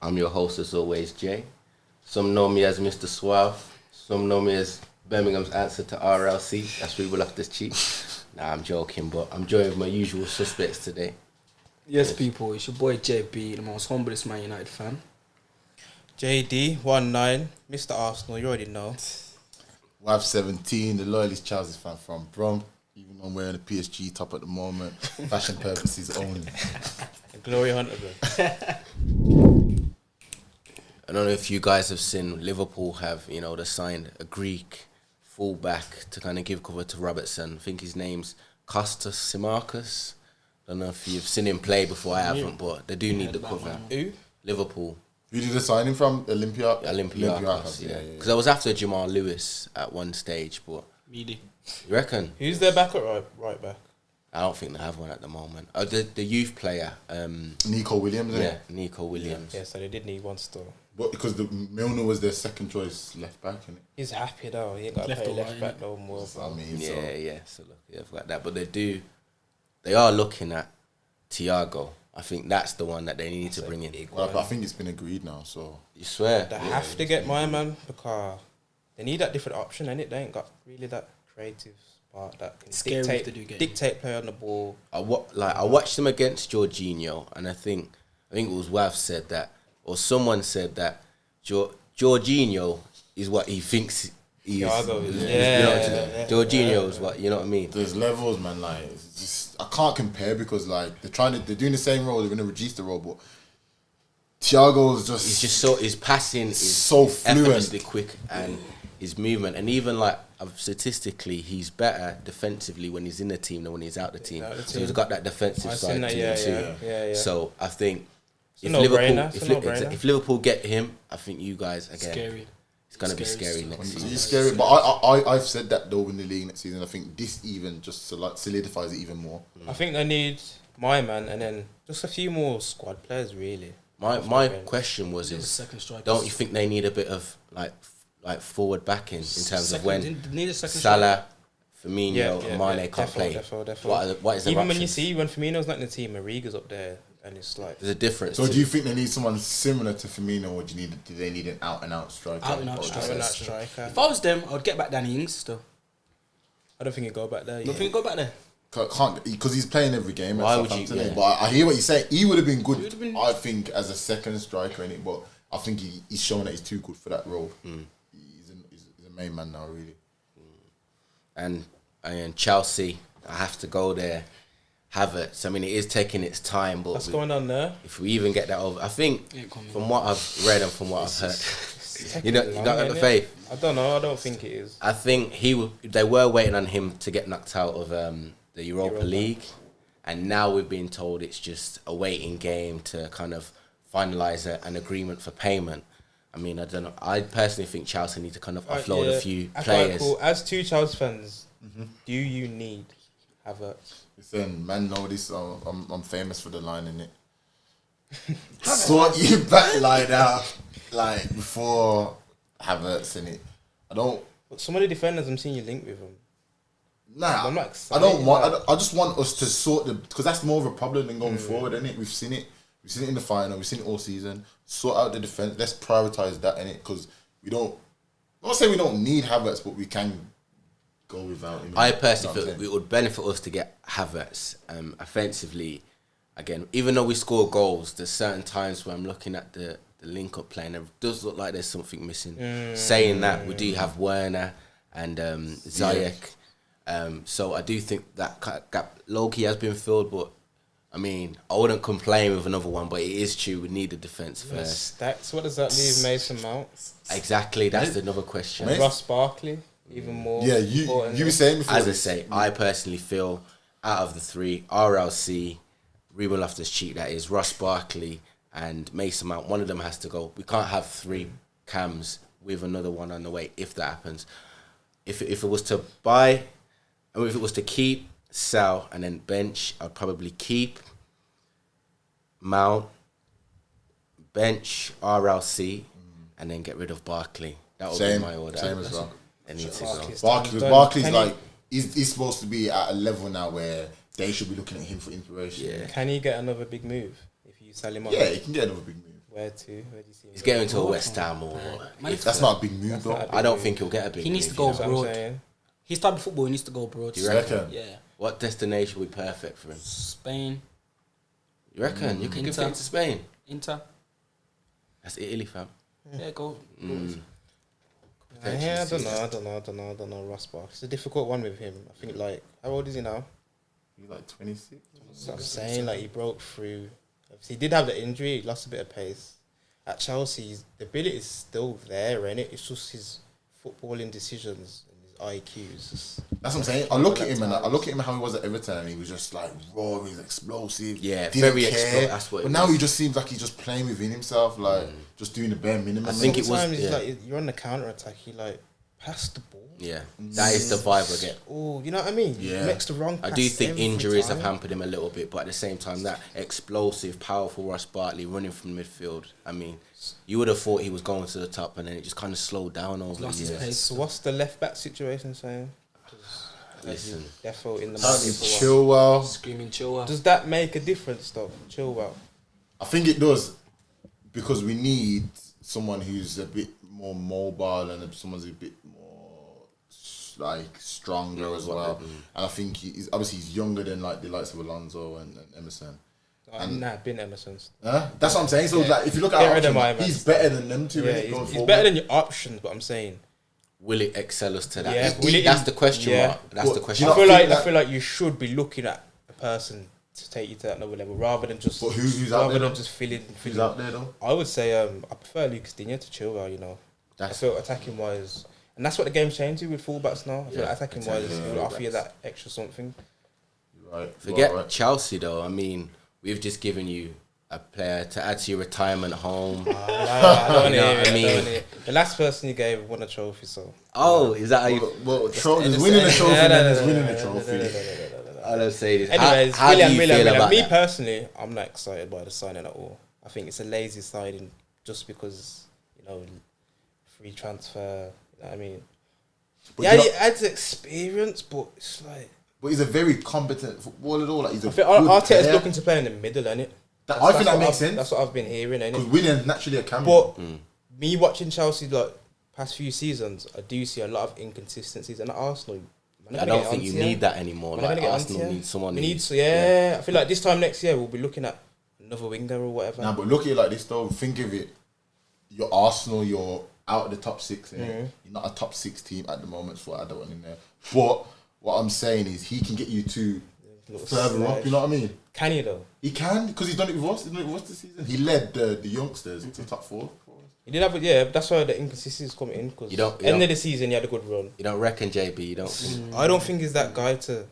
I'm your host as always, Jay. Some know me as Mr. Suave. Some know me as Birmingham's answer to RLC. That's Lampard'S cheap. Nah, I'm joking, but I'm joined with my usual suspects today. Yes, people, it's your boy JB, the most humblest Man United fan. JD19, Mr. Arsenal, you already know. WAV 17, the loyalist Chelsea fan from Brom. Even though I'm wearing a PSG top at the moment, fashion purposes only. Glory Hunter, bro. I don't know if you guys have seen Liverpool have, they signed a Greek fullback to kind of give cover to Robertson. I think his name's Kostas Simarkas. I don't know if you've seen him play before. I haven't, but they do need the cover. Who? Liverpool. Who did the signing from? Olympiacos, yeah. Because I was after Jamal Lewis at one stage, but... Meaty. You reckon? Who's their backup right back? I don't think they have one at the moment. Oh, the youth player. Nico Williams, isn't it? Nico Williams. Yeah, so they did need one still. But because the Milner was their second choice left back, isn't it? He's happy though. He ain't got to play left back no more. I mean, So look, I've got that. But they are looking at Thiago. I think that's the one that they need to bring in. Well, but I think it's been agreed now, so... You swear? They have to get my man because they need that different option, innit? They ain't got really that creative part that can dictate play on the ball. I watched them against Jorginho, and I think it was Wav said that, or someone said that Jorginho is what he thinks he is. Jorginho is what, you know what I mean? There's levels, man. Like, it's just, I can't compare because like they're doing the same role. They're going to reduce the role, but Thiago's just... He's just his passing is so fluent, effortlessly quick, and his movement, and even like statistically, he's better defensively when he's in the team than when he's out the team. So he's got that defensive side to him too. Yeah. So I think if Liverpool get him, I think you guys again. Scary. It's gonna be scary next season. It's scary, but I've said that though in the league next season. I think this even just solidifies it even more. I think they need my man and then just a few more squad players really. My question was don't you think they need a bit of like forward backing in terms of when Salah, Firmino, and Mane can't play? Definitely. What is the even when options? you see when Firmino's not in the team, Mariga's up there, and it's like there's a difference. So do you think they need someone similar to Firmino, or do they need an out and out striker? Out and out striker. If I was them, I'd get back Danny Ings still. I don't think he'd go back there. Don't think he'd go back there. Can't, because he's playing every game. Why would you? Yeah. But I hear what you're saying. He would have been good. I think as a second striker in it, but I think he's showing that he's too good for that role. He's a main man now, really. And Chelsea, I have to go there. Havertz. I mean, it is taking its time, but what's going on there? If we even get that over, I think from what I've read and from what I've heard, you don't have the faith. I don't know. I don't think it is. I think they were waiting on him to get knocked out of the Europa League, and now we've been told it's just a waiting game to kind of finalise an agreement for payment. I mean, I don't know. I personally think Chelsea need to kind of offload a few players. Cool. As two Chelsea fans, do you need Havertz? Listen, man, know this. I'm famous for the line in it. Sort you back line out, like before Havertz in it. I don't. But some of the defenders I'm seeing you link with them. Nah, I'm not I don't want. I just want us to sort because that's more of a problem than going forward, isn't it? We've seen it. We've seen it in the final. We've seen it all season. Sort out the defense. Let's prioritize that in it because we don't. I'm not saying we don't need Havertz, but we can go without him. I personally feel it would benefit us to get Havertz offensively. Again, even though we score goals, there's certain times where I'm looking at the link-up play and it does look like there's something missing. Saying that, we do have Werner and Ziyech. So I do think that gap low-key has been filled, but I mean, I wouldn't complain with another one, but it is true, we need the defence first. Stacks, what does that leave Mason Mount? Exactly, that's another question. Ross Barkley, even more. Yeah, you were saying before. As I say, I personally feel out of the three, RLC, Lampard'S cheat, that is, Ross Barkley and Mason Mount, one of them has to go. We can't have three cams with another one on the way if that happens. If it was to buy, or if it was to keep, sell, and then bench, I'd probably keep Mount, bench RLC, and then get rid of Barkley. That would be my order. Same as well. Barkley's like he's supposed to be at a level now where they should be looking at him for inspiration. Yeah. Can he get another big move if you sell him on? Yeah, he can get another big move. Where do you see him? He's getting to a West Ham or... That's not a big move, though. I don't think he'll get a big move. He needs to go abroad. He started football, he needs to go abroad. Do you reckon? Yeah. What destination would be perfect for him? Spain. You reckon? You can give him to Spain? Inter. That's Italy, fam. Yeah, go. Yeah, I don't know, Ross Barkley. It's a difficult one with him. I think, like, how old is he now? He's like 26. So I'm saying, like, he broke through. He did have the injury, he lost a bit of pace. At Chelsea, the ability is still there, innit? It's just his footballing decisions and his IQs. That's what I'm saying. I look at him and how he was at Everton, and he was just like raw, he's explosive. Yeah, didn't very care. explosive. That's what. But now he just seems like he's just playing within himself, like just doing the bare minimum. I think it was. Sometimes like you're on the counter attack, he like pass the ball. Yeah, that is the vibe I get. Oh, you know what I mean? Yeah. He makes the wrong pass. I do think every injuries time. have hampered him a little bit, but at the same time, that explosive, powerful Ross Barkley running from midfield. I mean, you would have thought he was going to the top, and then it just kind of slowed down over the years. So what's the left back situation saying? Listen, Defo in the Chilwell. Screaming Chilwell. Does that make a difference though? Chilwell. I think it does, because we need someone who's a bit more mobile and someone's a bit more like stronger as well. And I think he's younger than like the likes of Alonso and Emerson. Been Emerson's. That's what I'm saying. So like, if you look at our options, he's better than them two. Yeah, he's better than your options. But I'm saying, will it excel us to that? Yeah, that's the question mark. That's the question. I feel like you should be looking at a person to take you to that another level rather than just. But who's out there? Just filling. Who's out there though? I would say I prefer Lucas Digne to Chilwell. You know, I feel attacking wise, and that's what the game's changed to with fullbacks now. I feel like attacking wise, it will offer you that extra something. Right. Forget Chelsea though. I mean, we've just given you a player to add to your retirement home. I don't know. The last person you gave won a trophy, so. Oh, is that how you? Well, he's winning a trophy, then he's winning a trophy. I don't say this. Anyways, how do you feel about me that? personally, I'm not excited by the signing at all. I think it's a lazy signing just because, you know, free transfer. You know what I mean? Yeah, he adds experience, but it's like. But he's a very competent footballer, though. Like he's a good Arteta's player. looking to play in the middle, innit? I think that makes sense. That's what I've been hearing, innit? Because William's naturally a cameo. But me watching Chelsea like past few seasons, I do see a lot of inconsistencies, and at Arsenal. I don't think you need that anymore. Like Arsenal needs someone. I feel like this time next year we'll be looking at another winger or whatever. Nah, but look at it like this though. Think of it. You're Arsenal. You're out of the top 6. You're not a top 6 team at the moment. So I don't want in there. But what I'm saying is he can get you to further up. You know what I mean? Can he though? He can, because he's done it with us. He's done it with us this season. He led the youngsters to top 4. He did have, but that's why the inconsistencies come in. Because end of the season, he had a good run. You don't reckon, JB? You don't think? I don't think he's that guy to.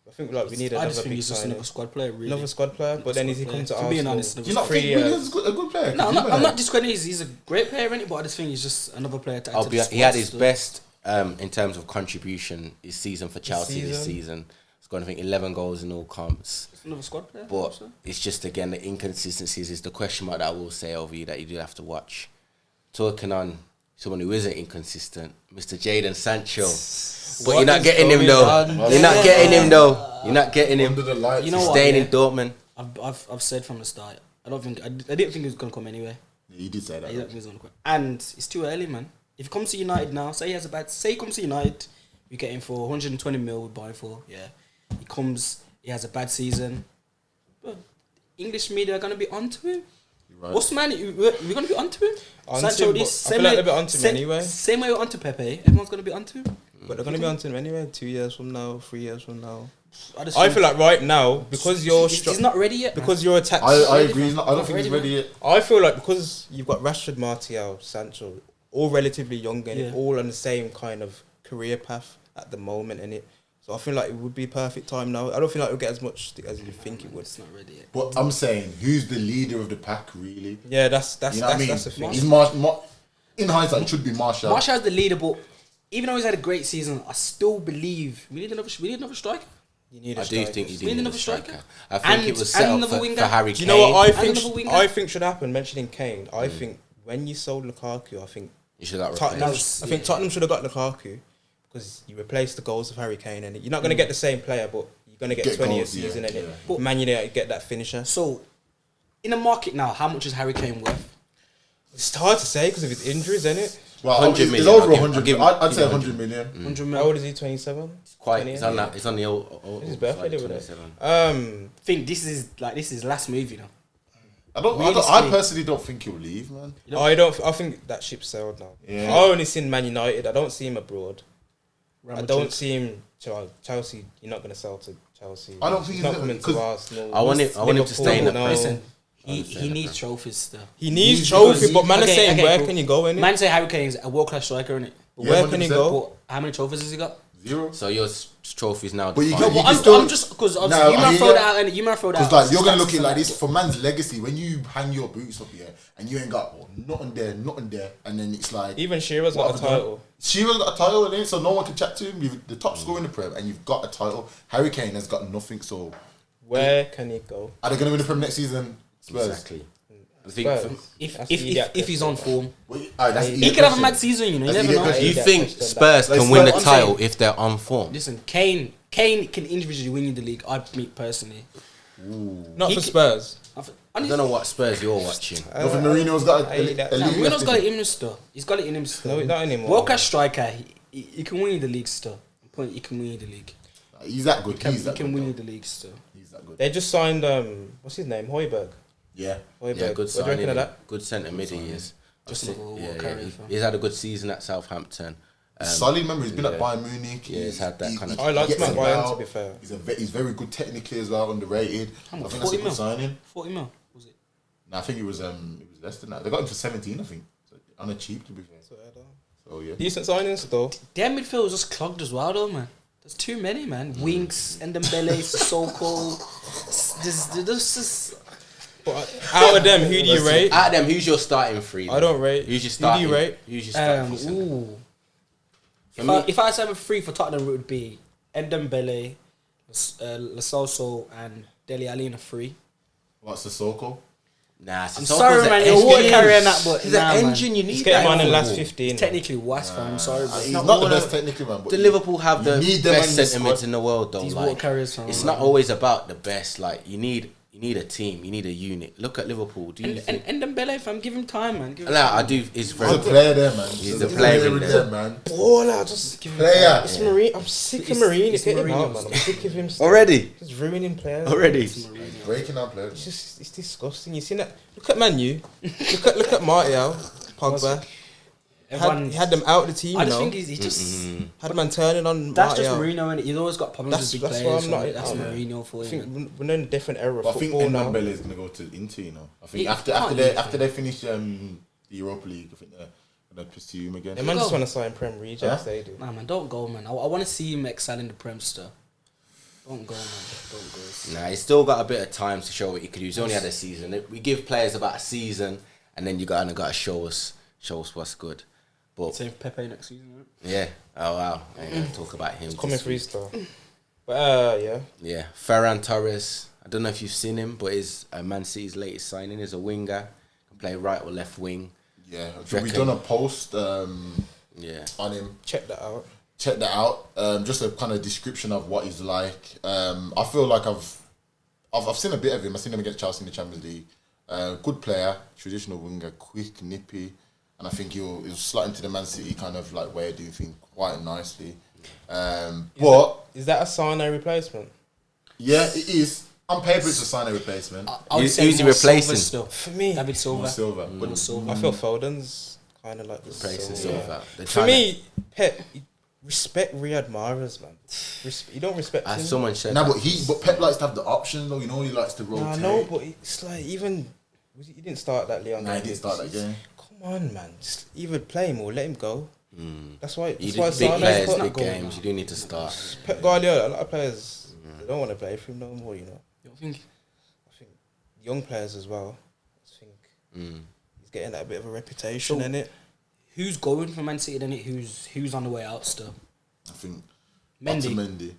I think like we need another big he's just signing. another squad player, really. Another squad player, but then is he come to Arsenal? Being honest, Do you not think William's a good player? No, I'm not discrediting. He's a great player, but I just think he's just another player to add to the squad. He had his best in terms of contribution this season for Chelsea this season. He's got, I think, 11 goals in all comps. It's another squad player. But it's just, again, the inconsistencies is the question mark that I will say over you that you do have to watch. Talking on someone who isn't inconsistent, Mr. Jadon Sancho. But you're not getting him though. You're not getting him though. You're not getting him. You know He's what? staying in Dortmund. I've said from the start. I didn't think he was gonna come anyway. Yeah, you did say that. I didn't think he was gonna come. And it's too early, man. If he comes to United now, say he comes to United, we get him for 120 mil. We buy him for He comes. He has a bad season. But English media are gonna be onto him. Right. What's the man? We're gonna be onto him. Sancho, I feel like they'll be onto him anyway. Same way we're onto Pepe. Everyone's gonna be onto him. But they're gonna be onto him anyway. 2 years from now, 3 years from now. I feel like right now, because you're he's not ready yet. Because you're attacked. I agree. I don't think he's ready yet. I feel like because you've got Rashford, Martial, Sancho, all relatively young and all on the same kind of career path at the moment, innit? So I feel like it would be perfect time now. I don't feel like it'll get as much as you think it would. It's not ready yet. But I'm saying, who's the leader of the pack, really? Yeah, that's you know what I mean? That's the thing. He's in hindsight, it should be Martial. Martial's the leader, but even though he's had a great season, I still believe we need another striker. You need I do think you do need another striker. I think And it was set up for Harry Kane. Do you know what I I think should happen? Mentioning Kane, I think when you sold Lukaku, I think you should have got replaced. I think Tottenham should have got Lukaku because you replace the goals of Harry Kane, and you're not going to get the same player, but you're going to get 20 a season, and but Man United get that finisher. So, in the market now, how much is Harry Kane worth? It's hard to say because of his injuries, isn't it? Well, 100 it's million, over I'll give- 100. I'll give- I'd say give 100 million. 100 How mil. old is he? 27. Quite. It's on 28. that. It's on the old. His birthday, like wasn't it? 27. I think this is his last movie now. I personally don't think he'll leave, man. I think that ship sailed now. Yeah. I only seen Man United. I don't see him abroad. I don't see him. Chelsea. You're not going to sell to Chelsea. I don't think he's he's not coming to because Arsenal. I want him to stay in the Liverpool, Prem. no. Listen, he needs trophies still. He needs Because trophy, but man is okay, saying okay, where cool. can you go in it? Man say Harry Kane's a world class striker, innit? But Yeah, where can he 100%. go? But how many trophies has he got? 0. So your trophies now. But you defined. can- Well, still- I'm just because No, you I might hear throw ya. that out, and you might throw that. Because out. like you're gonna look Stats at it like and this that. for man's legacy. When you hang your boots up here and you ain't got nothing there, and then it's like Even Shearer's got a title. Shearer's got a title in it, so no one can chat to him. You've the top scorer in the Prem, and you've got a title. Harry Kane has got nothing. So Where can he go? are they gonna win the Prem next season? Spurs. Exactly. I think. Spurs. If That's if the idiot if he's on form, Well, that's He he could have a mad season. You know, you That's never know. idiot Do you Yeah, think question Spurs that. can win the Like, title if they're on form? Listen, Kane can individually win you the league. Me personally, Not He for ca- Spurs. I don't know what Spurs you're watching. Nothing. Mourinho's got I hate that. a league Mourinho's left got in it him. in him still. He's got it in him still. No, not anymore. World class striker. He can win you the league still. He can win you the league. He's that good. He He's that can good. win you though. the league still. He's that good. They just signed what's his name? Hoiberg. Yeah. Hoiberg. Yeah, good What do you reckon signing. of that? Good centre mid he is. Just I've like seen- a yeah, World yeah, Cup, fam. he's had a good season at Southampton. Solid member. He's been yeah. at Bayern Munich. Yeah, he's had that kind of- I like gets him at Bayern, about. to be fair. He's very good technically as well, underrated. How I much? think that's a 40 good mil? signing. 40 mil was it? No, I think it was less than that. They got him for 17, I think. So, on a cheap, to be fair. So yeah. Decent signings though. Their midfield was just clogged as well, though, man. There's too many, man. Winks, Ndembele, Sissoko. This is. But out of them, who do you rate? Out of them, who's your starting three? I don't rate. Who's your Who do starting? you rate? Who's your starting? three? Ooh. For me- If I had to have a three for Tottenham, it would be Ndembele, Lasoso, and Dele Alli in a three. What's Sissoko? Nah, I'm Sissoko's sorry, an man. You're water engine. carrying that, but He's nah, an man. engine. You need Let's get him that on in the last Liverpool. 15. Technically, worse, fam. I'm sorry, but He's not not the one best of- technically, man. But The Liverpool have you the need them best in the centre mids squad. in the world, though. These Like, water carriers, fam. it's not always about the best. Like you need a team. You need a unit. Look at Liverpool. Do you think? And Ndembele, fam, give him time, man. Give him Nah, time. I do. He's He's very a player there, man. He's a player in there. man. Baller, just Player. It's Marine. I'm sick of It's- Marine. it's Get him out, Mourinho. man. I'm sick of him. already. Just ruining players. Breaking up players. It's disgusting. You seen that? Look at Manu. look at Martial, Pogba. Everyone- He had them out of the team. I just you know? think he's just. Had a man turning on. That's just Martial. Mourinho, and he's always got problems That's- with big that's players. why I'm not- so that's I'm- Mourinho for I you. think man. we're in a different era of But I think football now. Ndembele is going to go to Inter, you know. I think He after can't they leave, after they finish the Europa League, I think they're going to pursue him again. The man just Go. want to sign Prem Rejects. Huh? They do. Nah, man, don't go, man. I want to see him excel in the Prem stuff. Don't go, man. Don't go. Nah, he's still got a bit of time to show what he could do. He's only had a season. We give players about a season, and then you got to show us what's good. But Same Pepe next season, right? yeah, oh wow, I ain't gonna talk about him. It's coming this for week. Easter. But yeah. Yeah, Ferran Torres. I don't know if you've seen him, but is Man City's latest signing is a winger. Can play right or left wing. Yeah, Reckon. we've done a post Yeah, on him. Check that out. Check that out. Just a kind of description of what he's like. I feel like I've seen a bit of him. I've seen him against Chelsea in the Champions League. Good player, traditional winger, quick, nippy, and I think he'll slot into the Man City kind of like way of doing things quite nicely. But Is that a Sane replacement? yeah, it is. On paper, it's a Sane replacement. I would Who's say he more replacing? Silva still. For me, David Silva. More Silva. But More Silva. I feel Foden's kind of like the replacing Silva. Silva. They're For trying me, Pep, respect Riyad Mahrez, man. You don't respect him. someone said. no, that. but Pep likes to have the options though. You know, he likes to rotate. I know, but it's like even he didn't start that Leon. Nah, he didn't start that game. Come on, man. Just either play him or let him go. That's why. You That's do why big Sane's players, put- big goal games. now. You do need to start. Pep Guardiola, a lot of players they don't want to play for him no more. You know. You don't think? I think young players as well. I think he's getting that bit of a reputation So- in it. Who's going for Man City then? Who's on the way out still? I think Mendy.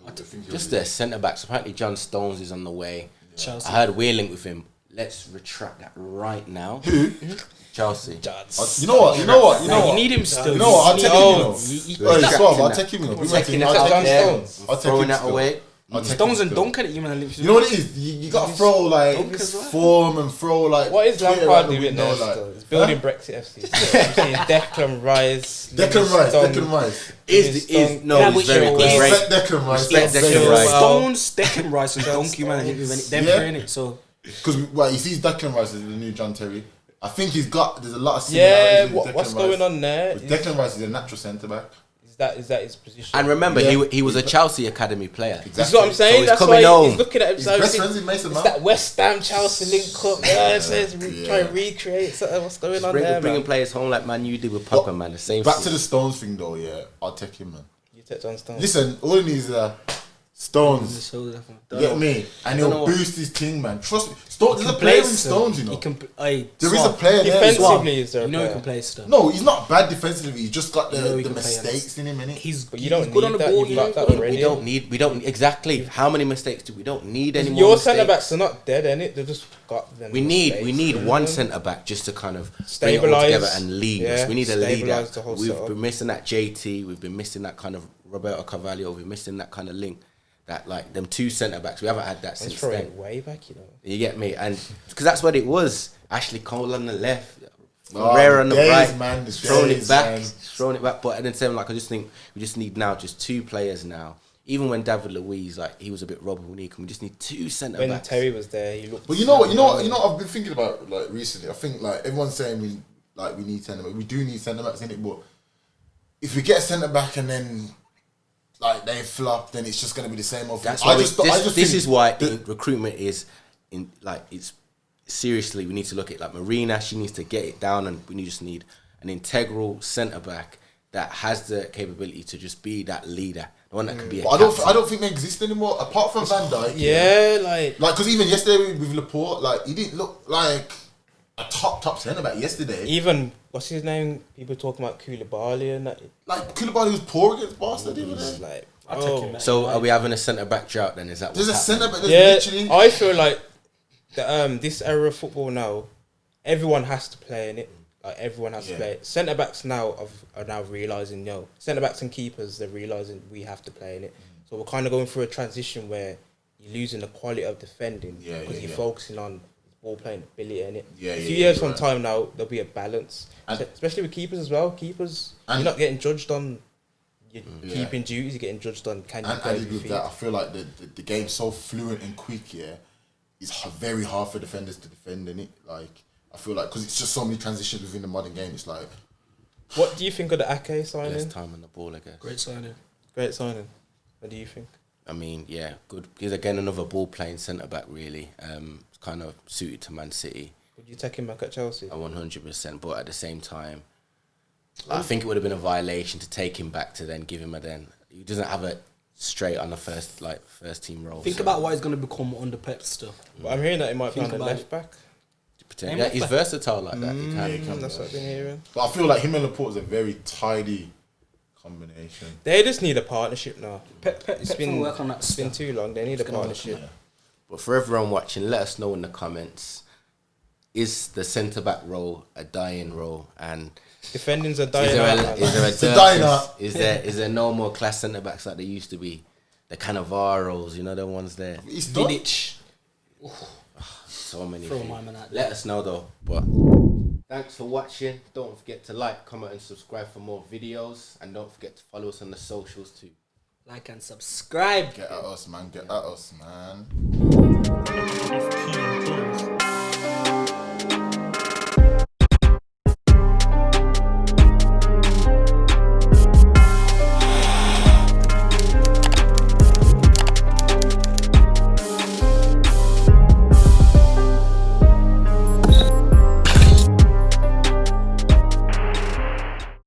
Otamendi. Just their centre backs. Apparently, John Stones is on the way. Chelsea. I heard we're linked with him. Let's retract that right now. Who? Chelsea. You know what? You need him still. You know what? I'll take him. You know. He- Hey, He's Suave, I'll not- take him. You know. I'm We went taking to- it I'll out take there. him. I'll take Throwing him that still. away. I'll take Stones him and still. dunk at it, you man. You know what it is? You gotta throw like Dunk as well. form and throw like. What is Twitter Lampard out the doing window, there? like- Still? It's building Brexit FC. So I'm seeing Declan Rice. Declan Rice. No, he's very good. Respect Declan Rice. Respect That's Declan very Rice. well. Stones, Declan Rice, and Dunk, you man. Them Yeah. three in it. So Because he sees Declan Rice as the new John Terry. I think there's a lot of Yeah, similarities with what's Declan going Rice. on there? But Declan Rice is a natural centre back. Is that his position? And remember, Yeah. he was a Chelsea academy player. That's what I'm saying. So he's That's coming why home. he's looking at He's himself. best friends with Mason It's Mount. that West Ham Chelsea link up. Yeah, it says Yeah. try and recreate something. What's going on there, Bringing man? players home like Man U did with Pogba, man. The same. Back thing. to the Stones thing though, yeah. I'll take him, man. You take John Stones. Listen, all he needs is Stones. so definitely. You get me? And Don't he'll know. boost his team, man. Trust me. Stones, there's a player in Stones, you know. He can. There is a player there. Defensively, is there? You know he player? can play stuff. No, he's not bad defensively. He's just got You know the he can play mistakes in him, innit? He's But you he's don't good need on the that, ball. you've You got know, that good on- already. We don't exactly. How many mistakes do we don't need any more Your mistakes. centre backs are not dead, innit? They just got them. We need mistakes. one centre back just to kind of bring it all Stabilise, together and lead us. yeah, We need a leader. stabilise the whole We've setup. been missing that JT. We've been missing that kind of Roberto Carvalho. We're missing that kind of link. That like them two centre backs. We haven't had that I'm since throwing then. it way back, you know. You get me? And because that's what it was. Ashley Cole on the left, Oh, Rare on the days, right, man, the throwing days, it back, man. throwing it back. But at the same, like I just think we just need now just two players now. Even when David Luiz, like he was a bit Robert Unique, we just need two centre When backs. Terry was there, he looked. But you know what I've been thinking about like recently. I think like everyone's saying we need centre back. We do need centre backs in it, but if we get a centre back and then like they flop, then it's just gonna be the same old thing. That's why this this is why recruitment is in like it's seriously we need to look at like Marina. She needs to get it down, and we just need an integral centre back that has the capability to just be that leader, the one that can be. But I don't think they exist anymore apart from Van Dijk. Yeah, like because even yesterday with Laporte, like he didn't look like a top centre back yesterday. even what's his name? People talking about Koulibaly and that. Like Koulibaly was poor against Barca the other It's day. like, I'll take him back. So are we having a centre back drought then? Is that There's a what's centre happening? back. There's yeah, literally. I feel like this era of football now, everyone has to play in it. Like everyone has to play it. Centre backs now are now realizing centre backs and keepers they're realizing we have to play in it. So we're kind of going through a transition where you're losing the quality of defending because you're focusing on ball playing ability in it. A few years from time now there'll be a balance, especially with keepers as well. Keepers, you're not getting judged on your keeping duties. You're getting judged on can you And play added with your with feet. that, I feel like the game's so fluent and quick. Yeah, it's very hard for defenders to defend in it. Like I feel like because it's just so many transitions within the modern game. It's like What do you think of the Ake Less signing? time on the ball, I guess. Great signing. Great signing. What do you think? I mean, yeah, good. He's again another ball playing centre back, really. It's kind of suited to Man City. Would you take him back at Chelsea? 100%. But at the same time, I think it would have been a violation to take him back to then give him a then. He doesn't have it straight on the first team role. Think about what he's going to become under Pep stuff. But I'm hearing that he might be Think on the about left back. Yeah, he's versatile like that. He can. That's what I've been hearing. But I feel like him and Laporte is a very tidy combination. They just need a partnership now. Pep's been work on that It's been stuff. too long. They need a gonna work on partnership. But for everyone watching, let us know in the comments: is the centre back role a dying role? And Defending's a is dying there art, man. It's a dying art. is there no more class centre backs like there used to be? The Cannavaros, you know, the ones there. He's done. Vidic. So many. Throw things. my man out. Let us know though. But thanks for watching. Don't forget to like, comment, and subscribe for more videos. And don't forget to follow us on the socials too. Like and subscribe. Get at us, man. Get at us, man. Key.